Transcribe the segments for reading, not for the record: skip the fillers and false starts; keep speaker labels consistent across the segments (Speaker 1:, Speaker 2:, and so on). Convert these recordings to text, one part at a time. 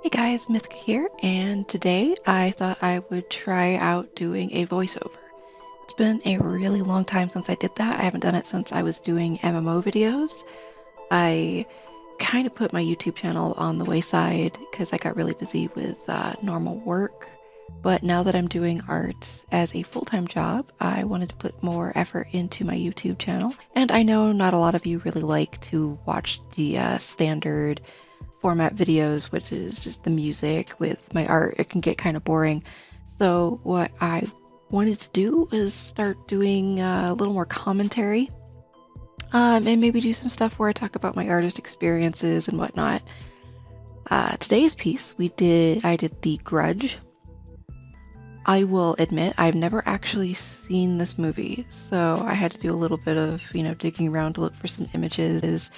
Speaker 1: Hey guys, Mythka here, and today I thought I would try out doing a voiceover. It's been a really long time since I did that. I haven't done it since I was doing MMO videos. I kind of put my YouTube channel on the wayside because I got really busy with normal work. But now that I'm doing art as a full-time job, I wanted to put more effort into my YouTube channel. And I know not a lot of you really like to watch the standard format videos, which is just the music with my art. It can get kind of boring. So what I wanted to do is start doing a little more commentary, and maybe do some stuff where I talk about my artist experiences and whatnot. Today's piece I did the Grudge. I will admit I've never actually seen this movie, so I had to do a little bit of digging around to look for some images,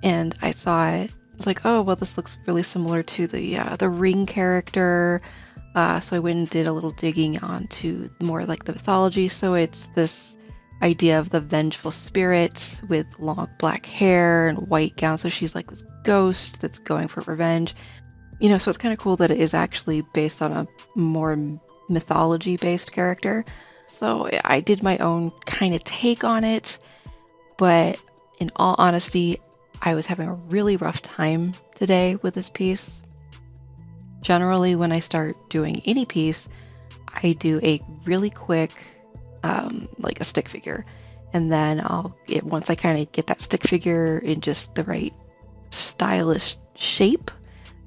Speaker 1: and I thought, I was like, oh, well, this looks really similar to the Ring character. So I went and did a little digging onto more like the mythology. So it's this idea of the vengeful spirit with long black hair and white gown. So she's like this ghost that's going for revenge. So it's kind of cool that it is actually based on a more mythology-based character. So I did my own kind of take on it. But in all honesty, I was having a really rough time today with this piece. Generally, when I start doing any piece, I do a really quick, like a stick figure. And then once I kind of get that stick figure in just the right stylish shape,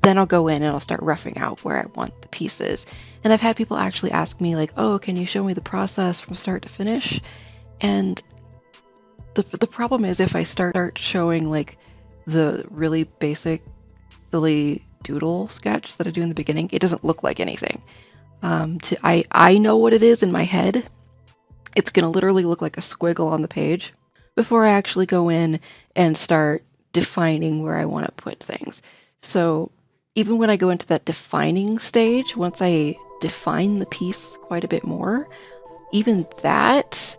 Speaker 1: then I'll go in and I'll start roughing out where I want the pieces. And I've had people actually ask me like, oh, can you show me the process from start to finish? And the problem is if I start showing like the really basic silly doodle sketch that I do in the beginning, it doesn't look like anything. I know what it is in my head. It's gonna literally look like a squiggle on the page before I actually go in and start defining where I want to put things. So even when I go into that defining stage, once I define the piece quite a bit more, even that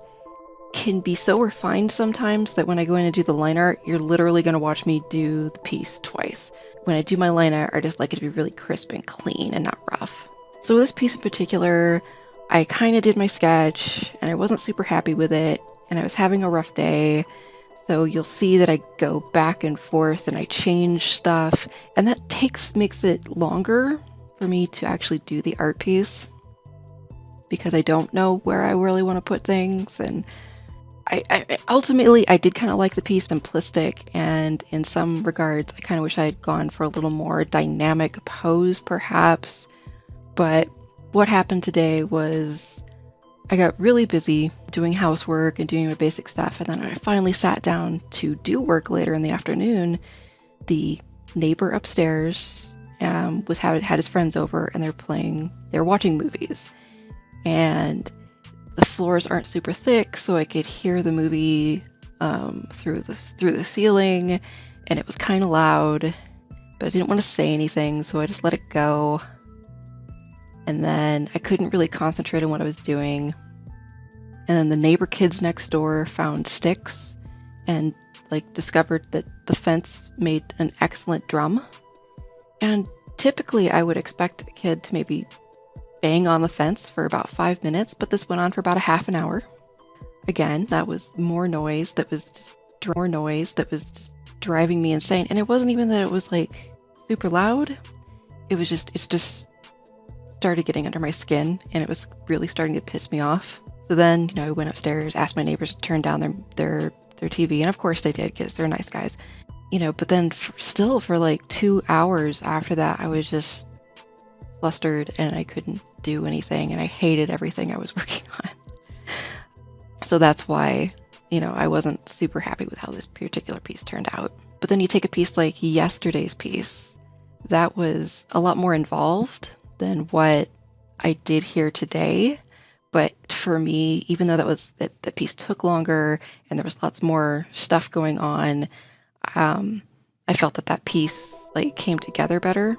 Speaker 1: can be so refined sometimes that when I go in and do the line art, you're literally going to watch me do the piece twice. When I do my line art, I just like it to be really crisp and clean and not rough. So with this piece in particular, I kind of did my sketch and I wasn't super happy with it and I was having a rough day. So you'll see that I go back and forth and I change stuff, and that makes it longer for me to actually do the art piece because I don't know where I really want to put things. And I ultimately, I did kind of like the piece simplistic, and in some regards, I kind of wish I had gone for a little more dynamic pose, perhaps. But what happened today was I got really busy doing housework and doing my basic stuff, and then I finally sat down to do work later in the afternoon. The neighbor upstairs had his friends over, and they're watching movies, and the floors aren't super thick, so I could hear the movie through the ceiling, and it was kind of loud, but I didn't want to say anything, so I just let it go. And then I couldn't really concentrate on what I was doing. And then the neighbor kids next door found sticks and discovered that the fence made an excellent drum. And typically I would expect a kid to maybe bang on the fence for about 5 minutes, but this went on for about a half an hour. Again, that was more noise that was just driving me insane. And it wasn't even that it was like super loud. It's just started getting under my skin, and it was really starting to piss me off. So then, I went upstairs, asked my neighbors to turn down their TV, and of course they did because they're nice guys. But then still for like 2 hours after that, I was just flustered and I couldn't do anything, and I hated everything I was working on. So that's why, I wasn't super happy with how this particular piece turned out. But then you take a piece like yesterday's piece, that was a lot more involved than what I did here today. But for me, even though that piece took longer and there was lots more stuff going on, I felt that piece came together better.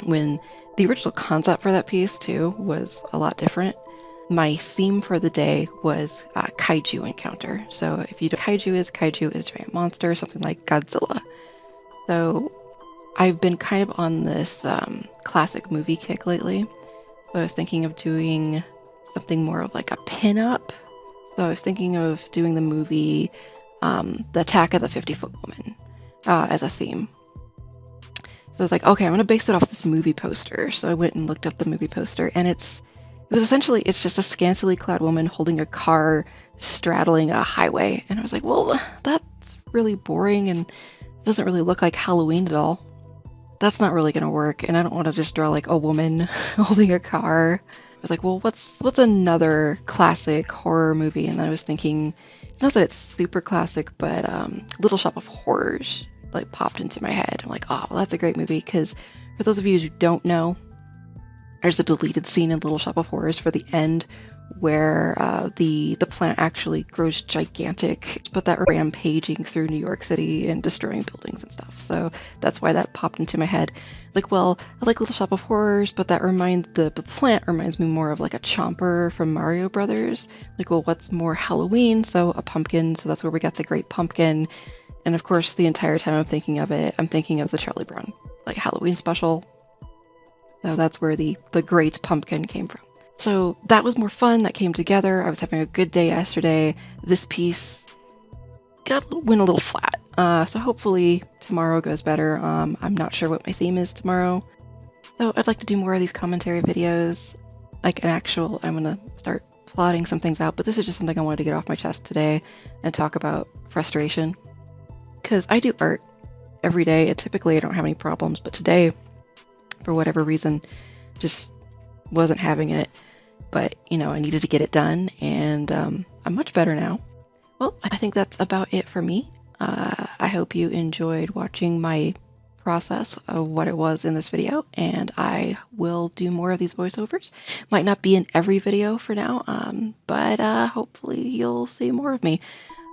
Speaker 1: When the original concept for that piece too was a lot different. My theme for the day was kaiju encounter. So if you know, kaiju is a giant monster, something like Godzilla. So I've been kind of on this classic movie kick lately. So I was thinking of doing something more of like a pin-up. So I was thinking of doing the movie The Attack of the 50-Foot Woman as a theme. So I was like, okay, I'm gonna base it off this movie poster. So I went and looked up the movie poster, and it's just a scantily clad woman holding a car straddling a highway. And I was like, well, that's really boring and doesn't really look like Halloween at all. That's not really gonna work, and I don't want to just draw like a woman holding a car. I was like, well, what's another classic horror movie? And then I was thinking, not that it's super classic, but Little Shop of Horrors like popped into my head. I'm like, oh, well, that's a great movie, because for those of you who don't know, there's a deleted scene in Little Shop of Horrors for the end where the plant actually grows gigantic, but that rampaging through New York City and destroying buildings and stuff. So that's why that popped into my head. Like, well, I like Little Shop of Horrors, but that the plant reminds me more of like a Chomper from Mario Brothers. Like, well, what's more Halloween? So a pumpkin. So that's where we got the Great Pumpkin. And of course, the entire time I'm thinking of it, I'm thinking of the Charlie Brown like Halloween special. So that's where the Great Pumpkin came from. So that was more fun. That came together. I was having a good day yesterday. This piece went a little flat. So hopefully tomorrow goes better. I'm not sure what my theme is tomorrow. So I'd like to do more of these commentary videos. Like I'm going to start plotting some things out. But this is just something I wanted to get off my chest today and talk about frustration. Because I do art every day. And typically I don't have any problems. But today, for whatever reason, just wasn't having it. But, I needed to get it done, and I'm much better now. Well, I think that's about it for me. I hope you enjoyed watching my process of what it was in this video, and I will do more of these voiceovers. Might not be in every video for now, but hopefully you'll see more of me.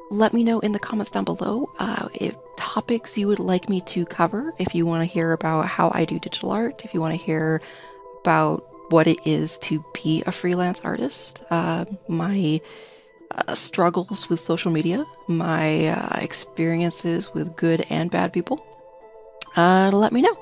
Speaker 1: Let me know in the comments down below if topics you would like me to cover, if you want to hear about how I do digital art, if you want to hear about what it is to be a freelance artist, my struggles with social media, my experiences with good and bad people, let me know.